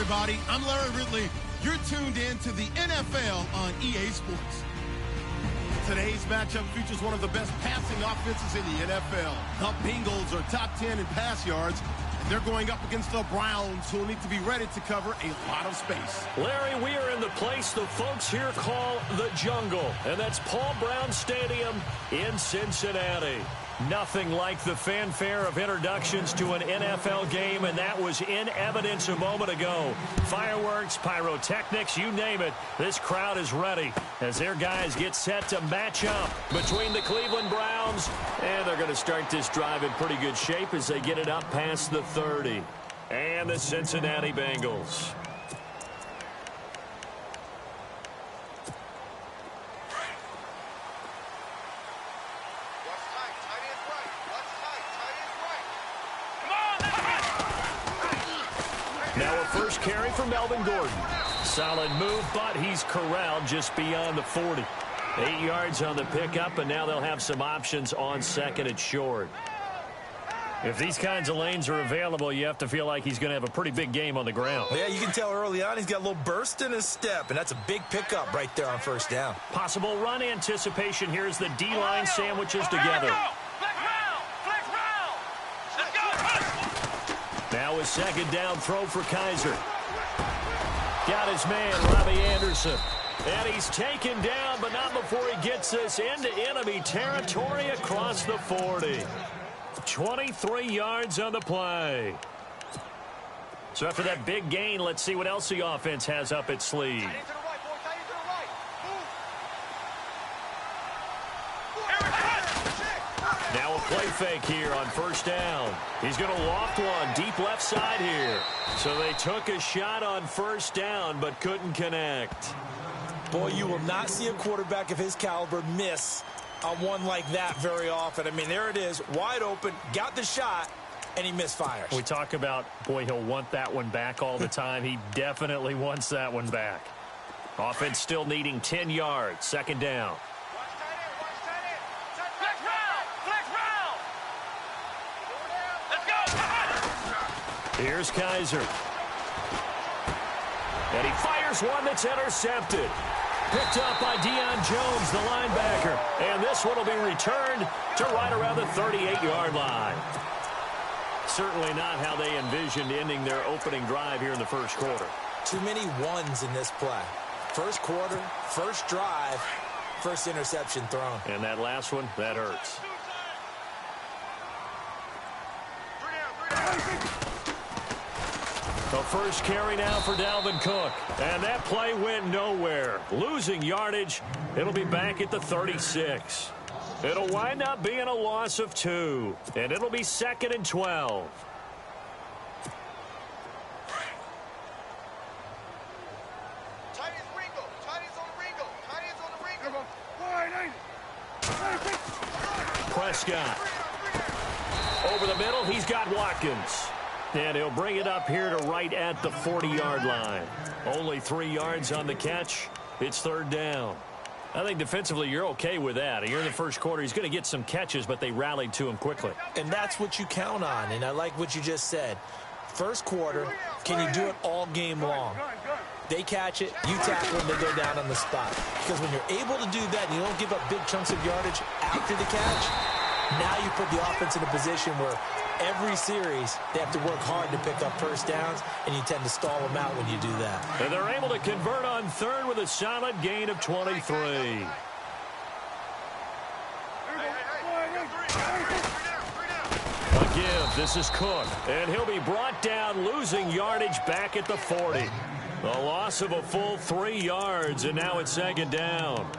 everybody. I'm Larry Ridley. You're tuned in to the NFL on EA Sports. Today's matchup features one of the best passing offenses in the NFL. The Bengals are top 10 in pass yards, and they're going up against the Browns, who will need to be ready to cover a lot of space. Larry, we are in the place the folks here call the Jungle, and that's Paul Brown Stadium in Cincinnati. Nothing like the fanfare of introductions to an NFL game, and that was in evidence a moment ago. Fireworks, pyrotechnics, you name it. This crowd is ready as their guys get set to match up between the Cleveland Browns, and they're going to start this drive in pretty good shape as they get it up past the 30. And the Cincinnati Bengals. Now a first carry for Melvin Gordon. Solid move, but he's corralled just beyond the 40. 8 yards on the pickup, and now they'll have some options on second and short. If these kinds of lanes are available, you have to feel like he's going to have a pretty big game on the ground. Yeah, you can tell early on he's got a little burst in his step, and that's a big pickup right there on first down. Possible run anticipation. Here's the D-line sandwiches together. Now a second down throw for Kaiser. Got his man, Robbie Anderson. And he's taken down, but not before he gets us into enemy territory across the 40. 23 yards on the play. So after that big gain, let's see what else the offense has up its sleeve. Now a play fake here on first down. He's going to loft one deep left side here. So they took a shot on first down but couldn't connect. Boy, you will not see a quarterback of his caliber miss on one like that very often. I mean, there it is, wide open, got the shot, and he misfires. We talk about, boy, he'll want that one back all the time. He definitely wants that one back. Offense still needing 10 yards, second down. Here's Kaiser. And he fires one that's intercepted. Picked up by Deion Jones, the linebacker. And this one will be returned to right around the 38-yard line. Certainly not how they envisioned ending their opening drive here in the first quarter. Too many ones in this play. First quarter, first drive, first interception thrown. And that last one, that hurts. The first carry now for Dalvin Cook. And that play went nowhere. Losing yardage. It'll be back at the 36. It'll wind up being a loss of 2. And it'll be second and 12. Prescott. Over the middle, he's got Watkins. And he'll bring it up here to right at the 40-yard line. Only 3 yards on the catch. It's third down. I think defensively you're okay with that. Here in the first quarter, he's going to get some catches, but they rallied to him quickly. And that's what you count on, and I like what you just said. First quarter, can you do it all game long? They catch it, you tackle them, they go down on the spot. Because when you're able to do that and you don't give up big chunks of yardage after the catch, now you put the offense in a position where every series they have to work hard to pick up first downs, and you tend to stall them out when you do that. And they're able to convert on third with a solid gain of 23. A give. This is Cook. And he'll be brought down, losing yardage back at the 40. The loss of a full 3 yards, and now it's second down.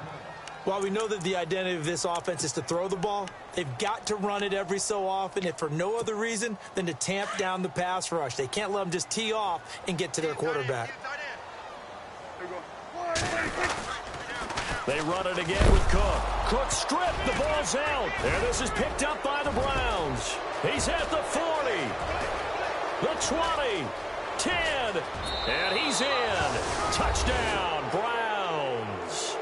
While we know that the identity of this offense is to throw the ball, they've got to run it every so often, if for no other reason than to tamp down the pass rush. They can't let them just tee off and get to their quarterback. They run it again with Cook. Cook stripped. The ball's out. And this is picked up by the Browns. He's at the 40. The 20. 10. And he's in. Touchdown, Browns.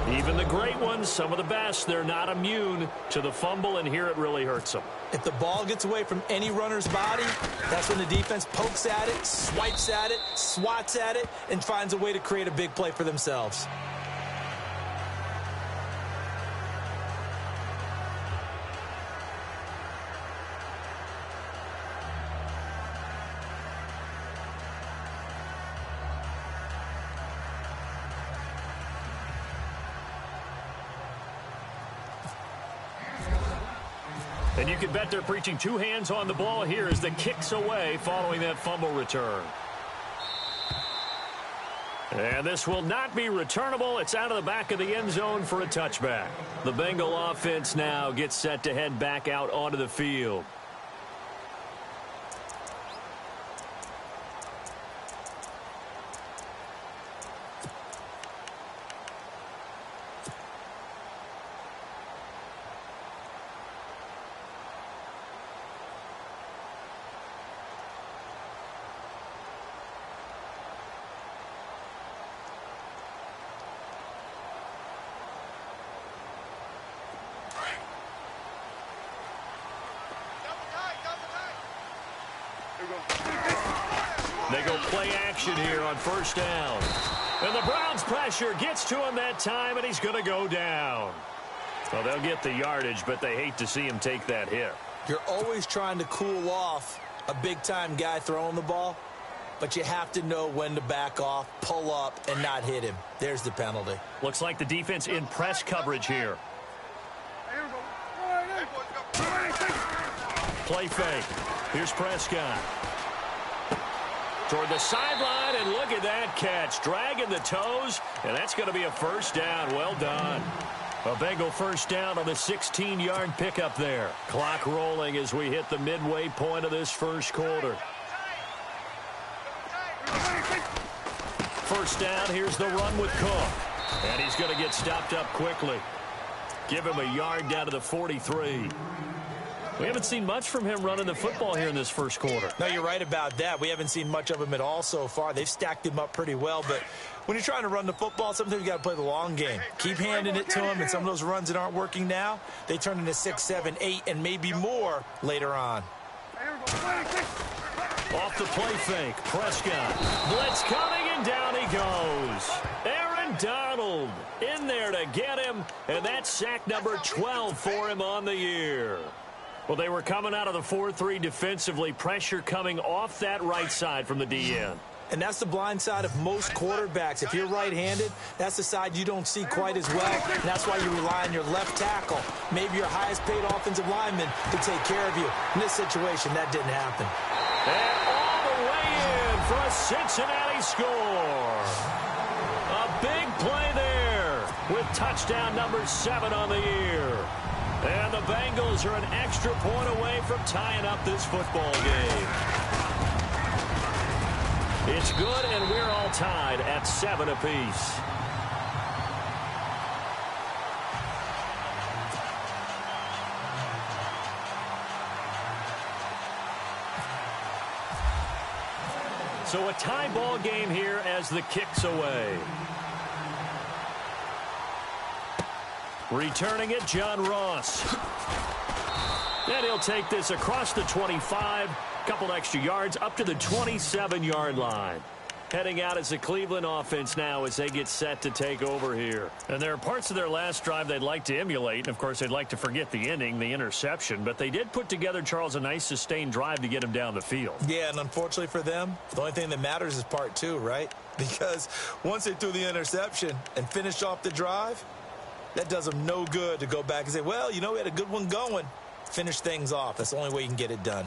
The Even the great ones, some of the best, they're not immune to the fumble, and here it really hurts them. If the ball gets away from any runner's body, that's when the defense pokes at it, swipes at it, swats at it, and finds a way to create a big play for themselves. And you can bet they're preaching two hands on the ball here as the kick's away following that fumble return. And this will not be returnable. It's out of the back of the end zone for a touchback. The Bengal offense now gets set to head back out onto the field. They go play action here on first down. And the Browns' pressure gets to him that time, and he's going to go down. Well, they'll get the yardage, but they hate to see him take that hit. You're always trying to cool off a big-time guy throwing the ball, but you have to know when to back off, pull up, and not hit him. There's the penalty. Looks like the defense in press coverage here. Play fake. Here's Prescott. Toward the sideline, and look at that catch. Dragging the toes, and that's going to be a first down. Well done. A Bengal first down on a 16-yard pickup there. Clock rolling as we hit the midway point of this first quarter. First down, here's the run with Cook. And he's going to get stopped up quickly. Give him a yard down to the 43. We haven't seen much from him running the football here in this first quarter. No, you're right about that. We haven't seen much of him at all so far. They've stacked him up pretty well, but when you're trying to run the football, sometimes you got to play the long game. Keep handing it to him, and some of those runs that aren't working now, they turn into 6, 7, 8, and maybe more later on. Off the play fake, Prescott. Blitz coming, and down he goes. Aaron Donald in there to get him, and that's sack number 12 for him on the year. Well, they were coming out of the 4-3 defensively. Pressure coming off that right side from the DN. And that's the blind side of most quarterbacks. If you're right-handed, that's the side you don't see quite as well. And that's why you rely on your left tackle, maybe your highest-paid offensive lineman, to take care of you. In this situation, that didn't happen. And all the way in for a Cincinnati score. A big play there with touchdown number 7 on the year. And the Bengals are an extra point away from tying up this football game. It's good, and we're all tied at 7 apiece. So a tie ball game here as the kick's away. Returning it, John Ross. And he'll take this across the 25, couple extra yards, up to the 27-yard line. Heading out as the Cleveland offense now as they get set to take over here. And there are parts of their last drive they'd like to emulate. And, of course, they'd like to forget the ending, the interception. But they did put together, Charles, a nice sustained drive to get him down the field. Yeah, and unfortunately for them, the only thing that matters is part 2, right? Because once they threw the interception and finished off the drive, that does them no good to go back and say, well, you know, we had a good one going. Finish things off. That's the only way you can get it done.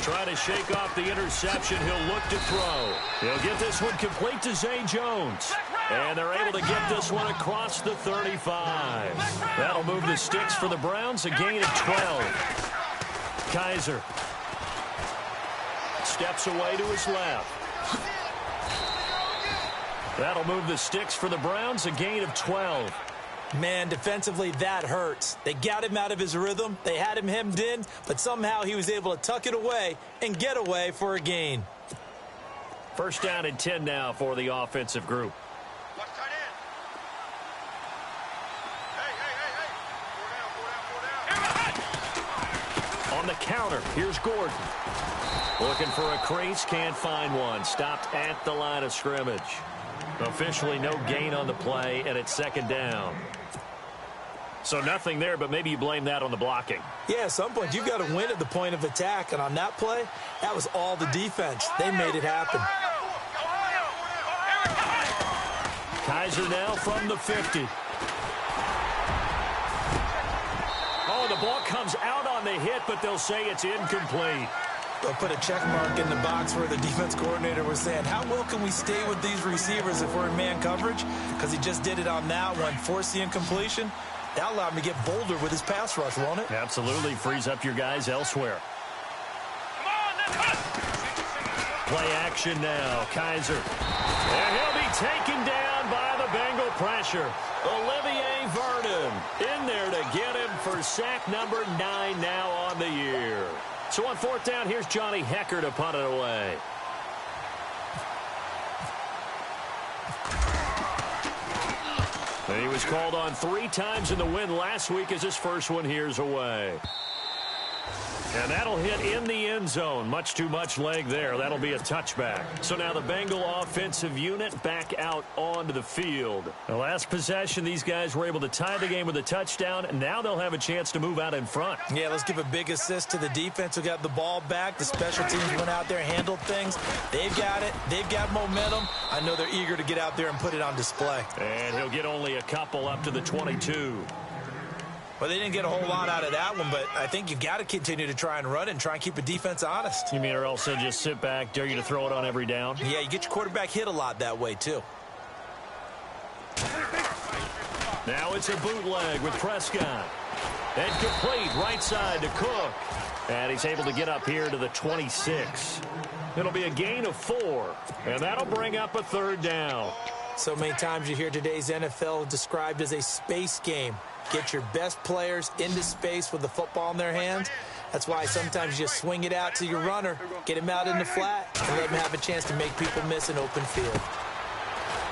Trying to shake off the interception. He'll look to throw. He'll get this one complete to Zay Jones. And they're able to get this one across the 35. That'll move the sticks for the Browns, a gain of 12. Kaiser steps away to his left. That'll move the sticks for the Browns, a gain of 12. Man, defensively, that hurts. They got him out of his rhythm. They had him hemmed in, but somehow he was able to tuck it away and get away for a gain. First down and 10 now for the offensive group. On the counter, here's Gordon. Looking for a crease, can't find one. Stopped at the line of scrimmage. Officially no gain on the play, and it's second down. So nothing there, but maybe you blame that on the blocking. Yeah, at some point, you've got to win at the point of attack, and on that play, that was all the defense. They made it happen. Kaiser now from the 50. Oh, the ball comes out on the hit, but they'll say it's incomplete. They'll put a check mark in the box where the defense coordinator was saying, how well can we stay with these receivers if we're in man coverage? Because he just did it on that one, forced the incompletion. That allowed him to get bolder with his pass rush, won't it? Absolutely. Frees up your guys elsewhere. Play action now. Kaiser. And he'll be taken down by the Bengal pressure. Olivier Vernon in there to get him for sack number 9 now on the year. So on fourth down, here's Johnny Hecker to punt it away. And he was called on 3 times in the win last week as his first one here's away. And that'll hit in the end zone. Much too much leg there. That'll be a touchback. So now the Bengal offensive unit back out onto the field. The last possession, these guys were able to tie the game with a touchdown, and now they'll have a chance to move out in front. Yeah, let's give a big assist to the defense who got the ball back. The special teams went out there, handled things. They've got it. They've got momentum. I know they're eager to get out there and put it on display. And he'll get only a couple up to the 22. Well, they didn't get a whole lot out of that one, but I think you've got to continue to try and run and try and keep the defense honest. You mean or else they'll just sit back, dare you to throw it on every down? Yeah, you get your quarterback hit a lot that way, too. Now it's a bootleg with Prescott. And complete right side to Cook. And he's able to get up here to the 26. It'll be a gain of 4. And that'll bring up a third down. So many times you hear today's NFL described as a space game. Get your best players into space with the football in their hands. That's why sometimes you just swing it out to your runner, get him out in the flat, and let him have a chance to make people miss an open field.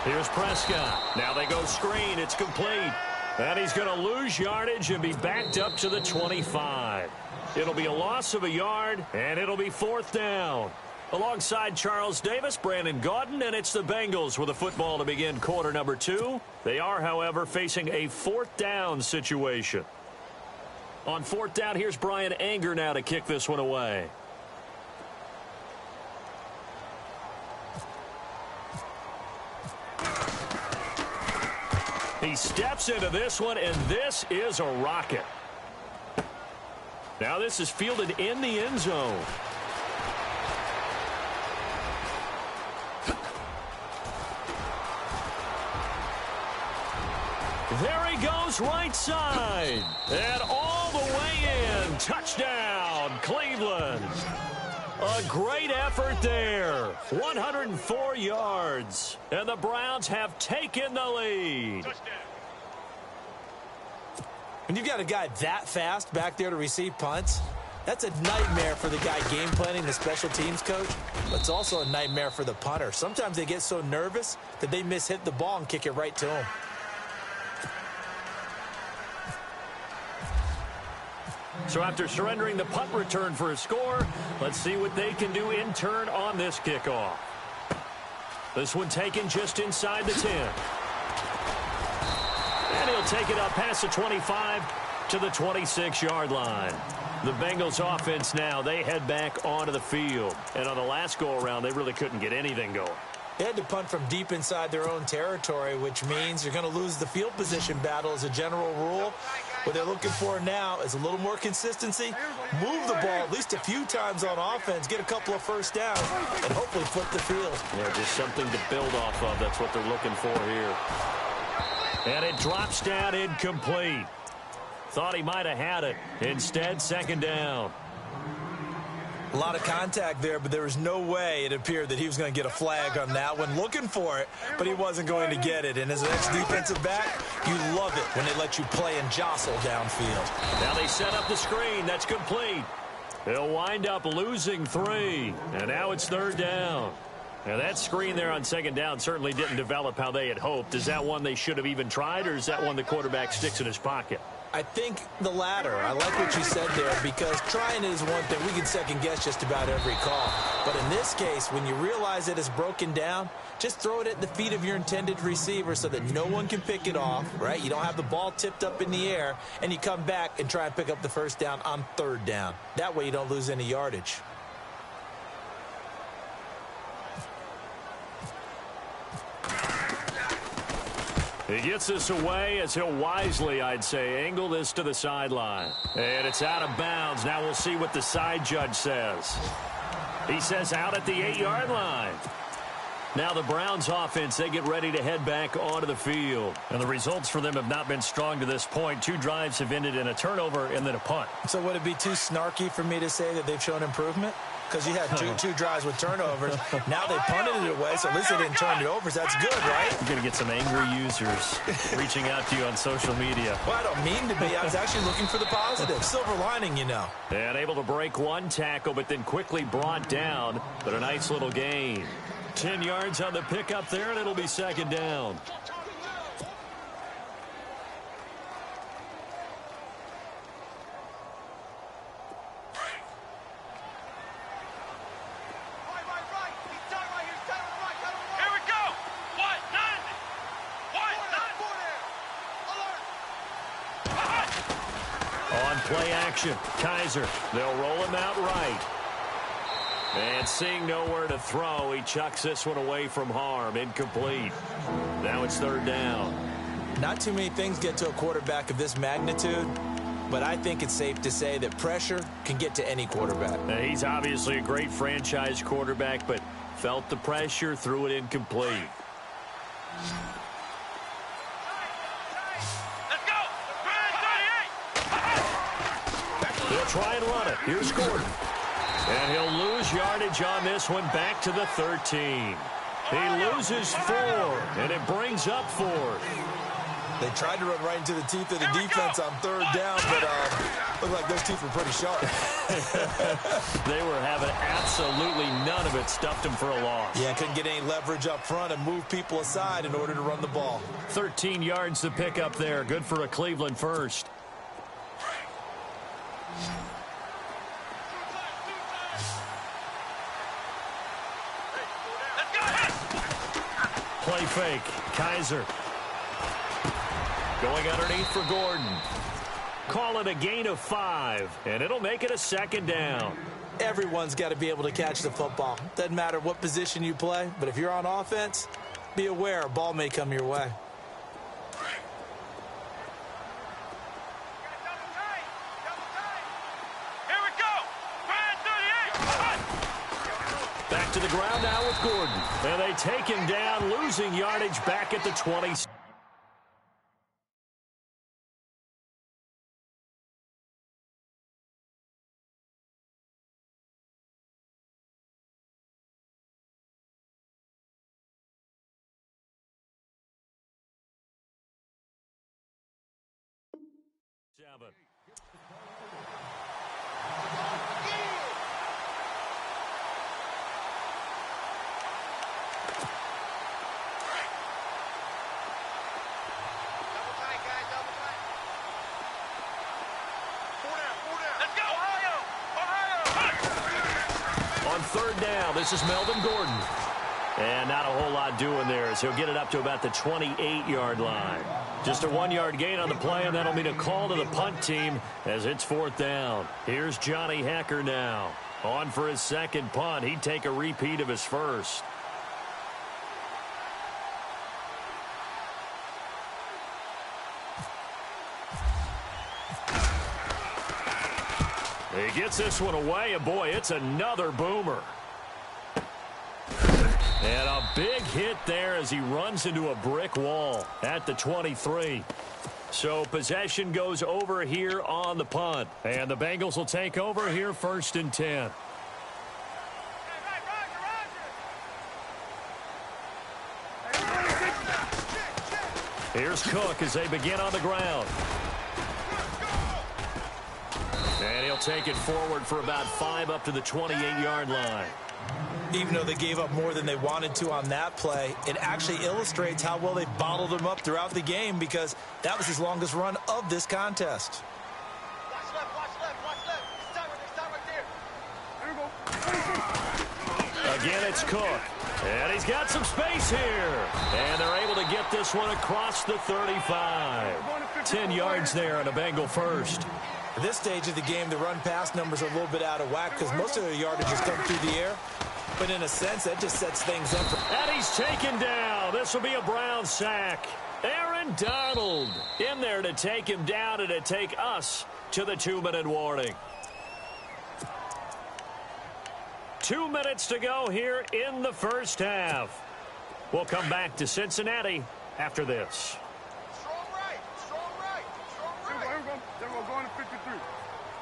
Here's Prescott. Now they go screen. It's complete. And he's going to lose yardage and be backed up to the 25. It'll be a loss of a yard, and it'll be fourth down. Alongside Charles Davis, Brandon Gaudin, and it's the Bengals with a football to begin quarter number 2. They are, however, facing a fourth down situation. On fourth down, here's Brian Anger now to kick this one away. He steps into this one, and this is a rocket. Now this is fielded in the end zone. There he goes right side. And all the way in. Touchdown, Cleveland. A great effort there. 104 yards. And the Browns have taken the lead. When you've got a guy that fast back there to receive punts, that's a nightmare for the guy game planning, the special teams coach. But it's also a nightmare for the punter. Sometimes they get so nervous that they mishit the ball and kick it right to him. So after surrendering the punt return for a score, let's see what they can do in turn on this kickoff. This one taken just inside the 10. And he'll take it up past the 25 to the 26-yard line. The Bengals offense now, they head back onto the field. And on the last go-around, they really couldn't get anything going. They had to punt from deep inside their own territory, which means you're going to lose the field position battle as a general rule. What they're looking for now is a little more consistency, move the ball at least a few times on offense, get a couple of first downs, and hopefully flip the field. Yeah, just something to build off of. That's what they're looking for here. And it drops down incomplete. Thought he might have had it. Instead, second down. A lot of contact there, but there was no way it appeared that he was going to get a flag on that one. Looking for it, but he wasn't going to get it. And as an ex-defensive back, you love it when they let you play and jostle downfield. Now they set up the screen. That's complete. They'll wind up losing 3. And now it's 3rd down. Now that screen there on 2nd down certainly didn't develop how they had hoped. Is that one they should have even tried, or is that one the quarterback sticks in his pocket? I think the latter. I like what you said there, because trying it is one thing. We can second-guess just about every call. But in this case, when you realize it is broken down, just throw it at the feet of your intended receiver so that no one can pick it off, right? You don't have the ball tipped up in the air, and you come back and try and pick up the 1st down on 3rd down. That way you don't lose any yardage. He gets this away as he'll wisely, I'd say, angle this to the sideline. And it's out of bounds. Now we'll see what the side judge says. He says out at the 8-yard line. Now the Browns offense, they get ready to head back onto the field. And the results for them have not been strong to this point. 2 drives have ended in a turnover and then a punt. So would it be too snarky for me to say that they've shown improvement? Because you had two drives with turnovers. Now they punted it away, so at least they didn't turn it over. So that's good, right? You're going to get some angry users reaching out to you on social media. Well, I don't mean to be. I was actually looking for the positive. Silver lining, you know. And able to break 1 tackle, but then quickly brought down. But a nice little gain. 10 yards on the pickup there, and it'll be 2nd down. Play action. Kaiser. They'll roll him out right. And seeing nowhere to throw, he chucks this one away from harm. Incomplete. Now it's 3rd down. Not too many things get to a quarterback of this magnitude, but I think it's safe to say that pressure can get to any quarterback. Now, he's obviously a great franchise quarterback, but felt the pressure, threw it incomplete. He'll try and run it. Here's Gordon. And he'll lose yardage on this one, back to the 13. He loses 4, and it brings up 4th. They tried to run right into the teeth of the defense on 3rd down, but looked like those teeth were pretty sharp. They were having absolutely none of it, stuffed them for a loss. Yeah, couldn't get any leverage up front and move people aside in order to run the ball. 13 yards to pick up there. Good for a Cleveland first. Play fake. Kaiser. Going underneath for Gordon. Call it a gain of 5, and it'll make it a 2nd down. Everyone's got to be able to catch the football. Doesn't matter what position you play, but if you're on offense, be aware a ball may come your way. Back to the ground now with Gordon. And they take him down, losing yardage back at the 20. On 3rd down, this is Melvin Gordon. And not a whole lot doing there as he'll get it up to about the 28-yard line. Just a 1-yard gain on the play, and that'll mean a call to the punt team as it's 4th down. Here's Johnny Hecker now. On for his 2nd punt. He'd take a repeat of his first. He gets this one away, and boy, it's another boomer. And a big hit there as he runs into a brick wall at the 23. So possession goes over here on the punt. And the Bengals will take over here 1st and 10. Here's Cook as they begin on the ground. And he'll take it forward for about 5 up to the 28-yard line. Even though they gave up more than they wanted to on that play, it actually illustrates how well they bottled them up throughout the game, because that was his longest run of this contest. Watch left, watch left, watch left. It's time right there. Again, it's Cook. And he's got some space here. And they're able to get this one across the 35. 10 yards there on a Bengal first. At this stage of the game, the run-pass numbers are a little bit out of whack because most of their yardage has come through the air. But in a sense, that just sets things up. And he's taken down. This will be a Brown sack. Aaron Donald in there to take him down and to take us to the 2-minute warning. 2 minutes to go here in the first half. We'll come back to Cincinnati after this. Strong right, strong right, strong right. Here we go, going to 53.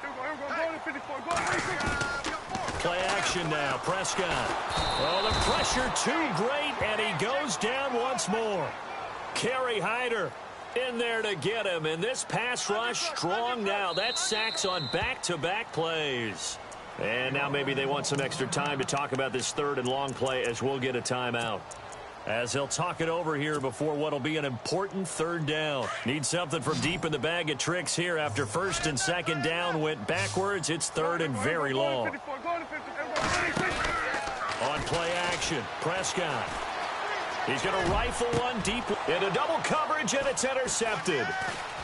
Here we go, going to 54. Going to 54. Play action now. Prescott. Oh, the pressure too great, and he goes down once more. Kerry Hyder in there to get him, and this pass rush strong now. That's sacks on back-to-back plays. And now maybe they want some extra time to talk about this 3rd and long play, as we'll get a timeout. As they'll talk it over here before what will be an important 3rd down. Need something from deep in the bag of tricks here after 1st and 2nd down went backwards. It's 3rd and very long. On play action, Prescott. He's going to rifle one deep into double coverage, and it's intercepted.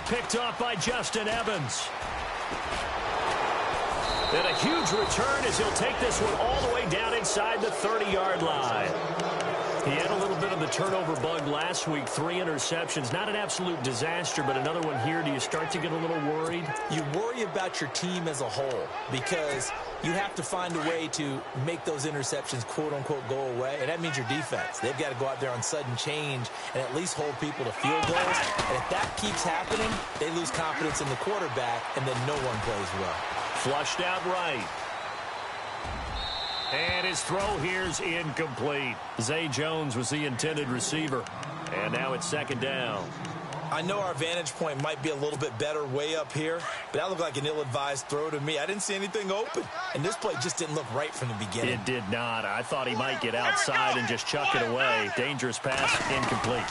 Picked off by Justin Evans. And a huge return as he'll take this one all the way down inside the 30-yard line. He had a little bit of the turnover bug last week, 3 interceptions. Not an absolute disaster, but another one here. Do you start to get a little worried? You worry about your team as a whole because you have to find a way to make those interceptions, quote-unquote, go away, and that means your defense. They've got to go out there on sudden change and at least hold people to field goals. And if that keeps happening, they lose confidence in the quarterback, and then no one plays well. Flushed out right. And his throw here's incomplete. Zay Jones was the intended receiver. And now it's 2nd down. I know our vantage point might be a little bit better way up here, but that looked like an ill-advised throw to me. I didn't see anything open, and this play just didn't look right from the beginning. It did not. I thought he might get outside and just chuck it away. Dangerous pass, incomplete.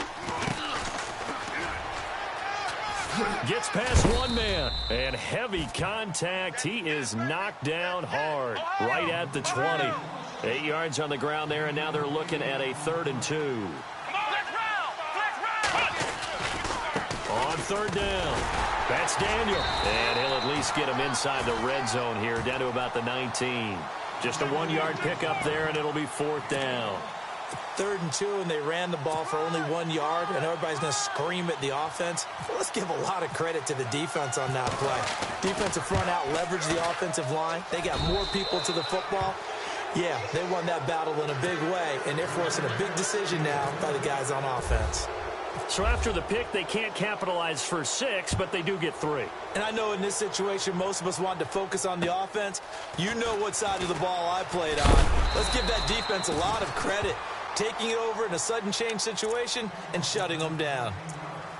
Gets past one man, and heavy contact. He is knocked down hard right at the 20. 8 yards on the ground there, and now they're looking at a 3rd and 2. On 3rd down, that's Daniel. And he'll at least get him inside the red zone here, down to about the 19. Just a 1-yard pickup there, and it'll be 4th down. 3rd and 2, and they ran the ball for only 1 yard, and everybody's going to scream at the offense. Well, let's give a lot of credit to the defense on that play. Defensive front out leveraged the offensive line. They got more people to the football. Yeah, they won that battle in a big way, and they're forcing a big decision now by the guys on offense. So after the pick, they can't capitalize for 6, but they do get 3. And I know in this situation, most of us wanted to focus on the offense. You know what side of the ball I played on. Let's give that defense a lot of credit, taking it over in a sudden change situation and shutting them down.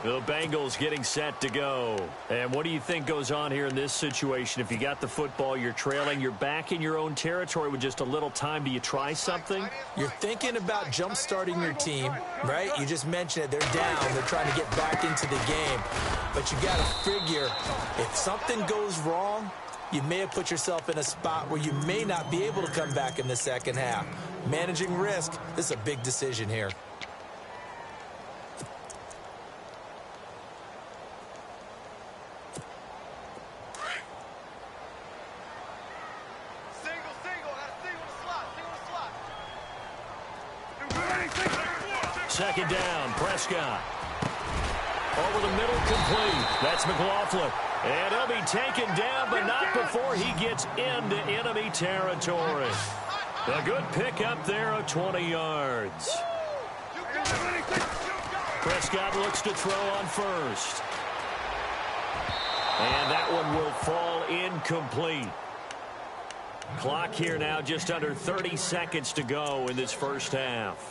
The Bengals getting set to go. And what do you think goes on here in this situation? If you got the football, you're trailing, you're back in your own territory with just a little time. Do you try something? You're thinking about jump-starting your team, right? You just mentioned it. They're down. They're trying to get back into the game. But you got to figure, if something goes wrong, you may have put yourself in a spot where you may not be able to come back in the second half. Managing risk, this is a big decision here. Second down, Prescott. Over the middle, complete. That's McLaughlin. And he'll be taken down, but not before he gets into enemy territory. A good pickup there of 20 yards. Prescott looks to throw on first. And that one will fall incomplete. Clock here now, just under 30 seconds to go in this first half.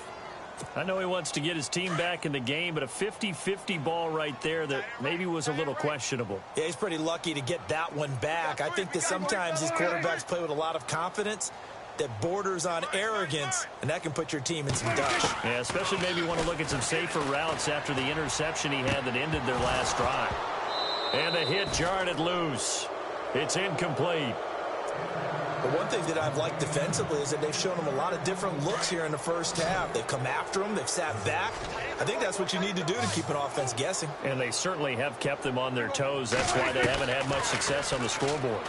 I know he wants to get his team back in the game, but a 50-50 ball right there that maybe was a little questionable. Yeah, he's pretty lucky to get that one back. I think that sometimes these quarterbacks play with a lot of confidence that borders on arrogance, and that can put your team in some dutch. Yeah, especially maybe want to look at some safer routes after the interception he had that ended their last drive. And the hit jarred it loose. It's incomplete. But one thing that I've liked defensively is that they've shown them a lot of different looks here in the first half. They've come after them. They've sat back. I think that's what you need to do to keep an offense guessing. And they certainly have kept them on their toes. That's why they haven't had much success on the scoreboard.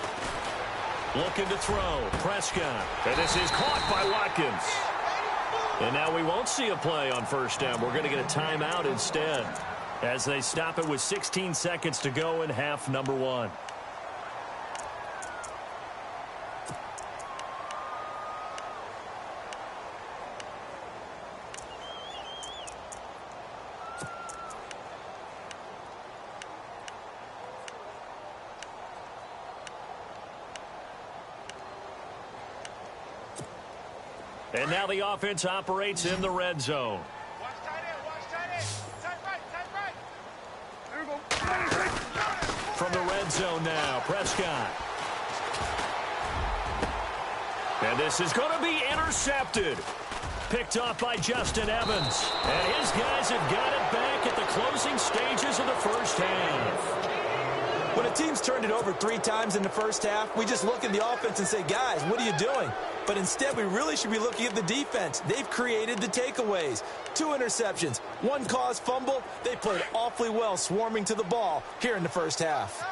Looking to throw. Prescott. And this is caught by Watkins. And now we won't see a play on first down. We're going to get a timeout instead as they stop it with 16 seconds to go in half number 1. And now the offense operates in the red zone. Watch tight end, watch tight end. Tight right. Here we go. From the red zone now, Prescott. And this is going to be intercepted. Picked off by Justin Evans. And his guys have got it back at the closing stages of the first half. When a team's turned it over 3 times in the first half, we just look at the offense and say, guys, what are you doing? But instead, we really should be looking at the defense. They've created the takeaways. 2 interceptions, 1 caused fumble. They played awfully well swarming to the ball here in the first half.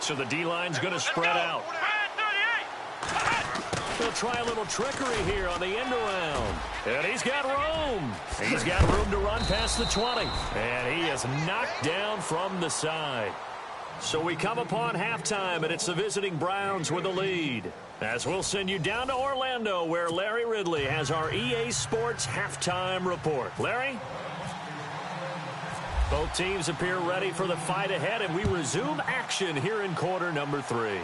So the D-line's going to spread out. He'll try a little trickery here on the end around. And he's got room. He's got room to run past the 20. And he is knocked down from the side. So we come upon halftime, and it's the visiting Browns with the lead. As we'll send you down to Orlando, where Larry Ridley has our EA Sports halftime report. Larry? Both teams appear ready for the fight ahead, and we resume action here in quarter number 3.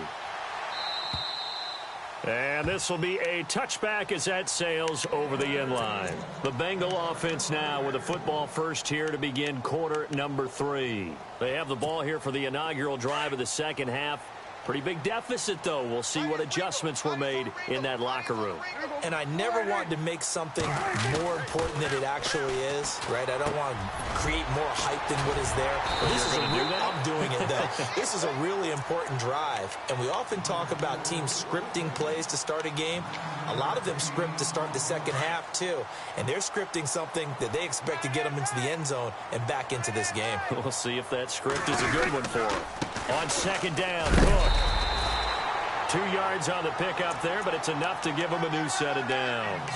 And this will be a touchback as that sails over the end line. The Bengal offense now with a football first here to begin quarter number 3. They have the ball here for the inaugural drive of the second half. Pretty big deficit, though. We'll see what adjustments were made in that locker room. And I never want to make something more important than it actually is, right? I don't want to create more hype than what is there. I'm doing it, though. This is a really important drive. And we often talk about teams scripting plays to start a game. A lot of them script to start the second half, too. And they're scripting something that they expect to get them into the end zone and back into this game. We'll see if that script is a good one for them. On second down, Cook. 2 yards on the pickup there, but it's enough to give him a new set of downs.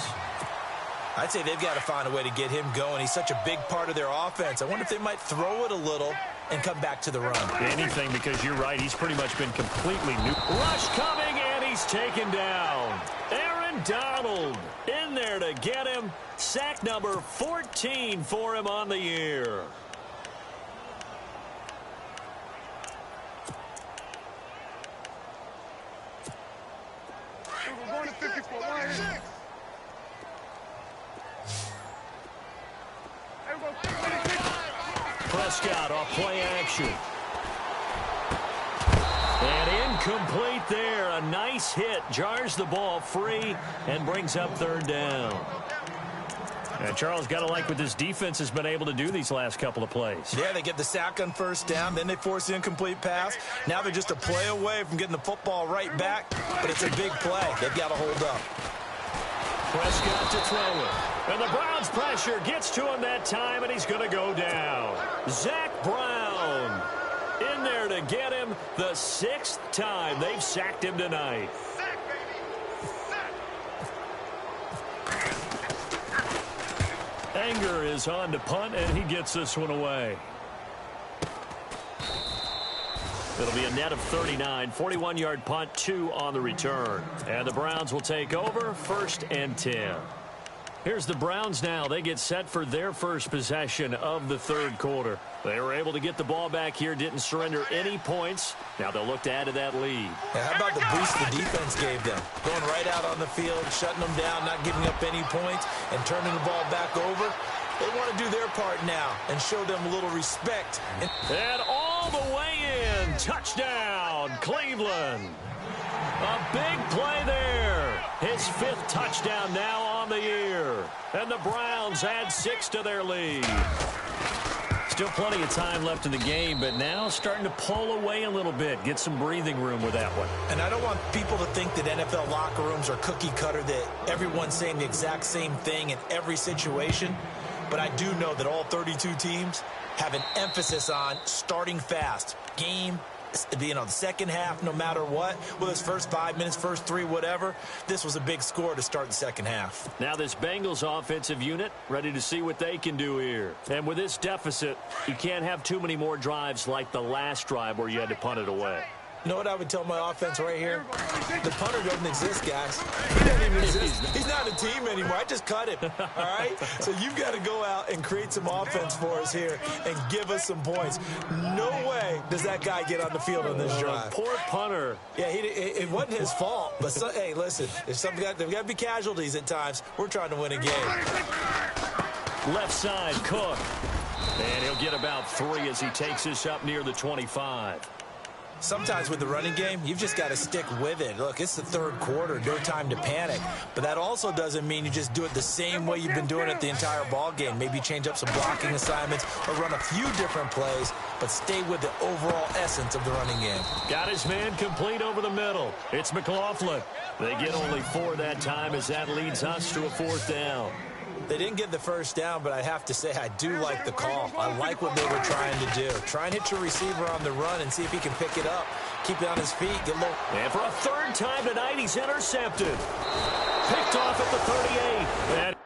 I'd say they've got to find a way to get him going. He's such a big part of their offense. I wonder if they might throw it a little and come back to the run. Anything, because you're right. He's pretty much been completely new. Rush coming, and he's taken down. Aaron Donald in there to get him. Sack number 14 for him on the year. We're going to 54. Right here. There we go. 26. Prescott off play action. And incomplete there. A nice hit. Jars the ball free and brings up third down. And Charles, got to like what this defense has been able to do these last couple of plays. Yeah, they get the sack on first down, then they force the incomplete pass. Now they're just a play away from getting the football right back, but it's a big play. They've got to hold up. Prescott to throw it. And the Browns pressure gets to him that time, and he's going to go down. Zach Brown in there to get him the 6th time they've sacked him tonight. Anger is on to punt, and he gets this one away. It'll be a net of 39, 41-yard punt, 2 on the return. And the Browns will take over, 1st and 10. Here's the Browns now. They get set for their first possession of the third quarter. They were able to get the ball back here, didn't surrender any points. Now they'll look to add to that lead. Yeah, how about the boost the defense gave them? Going right out on the field, shutting them down, not giving up any points, and turning the ball back over. They want to do their part now and show them a little respect. And all the way in. Touchdown, Cleveland. A big play there. His 5th touchdown now on the year. And the Browns add 6 to their lead. Still plenty of time left in the game, but now starting to pull away a little bit. Get some breathing room with that one. And I don't want people to think that NFL locker rooms are cookie cutter, that everyone's saying the exact same thing in every situation. But I do know that all 32 teams have an emphasis on starting fast. Game, the second half, no matter what, whether it's first 5 minutes, first 3, whatever, this was a big score to start the second half. Now this Bengals offensive unit ready to see what they can do here. And with this deficit, you can't have too many more drives like the last drive where you had to punt it away. You know what I would tell my offense right here? The punter doesn't exist, guys. He doesn't even exist. He's not a team anymore. I just cut him, all right? So you've got to go out and create some offense for us here and give us some points. No way does that guy get on the field on this drive. Poor punter. Yeah, it wasn't his fault. But, hey, listen, there's got to be casualties at times. We're trying to win a game. Left side, Cook. And he'll get about 3 as he takes this up near the 25. Sometimes with the running game, you've just got to stick with it. Look, it's the third quarter, no time to panic. But that also doesn't mean you just do it the same way you've been doing it the entire ball game. Maybe change up some blocking assignments or run a few different plays, but stay with the overall essence of the running game. Got his man complete over the middle. It's McLaughlin. They get only 4 that time as that leads us to a 4th down. They didn't get the first down, but I have to say I do like the call. I like what they were trying to do. Try and hit your receiver on the run and see if he can pick it up. Keep it on his feet. Get a little... And for a 3rd time tonight, he's intercepted. Picked off at the 38. And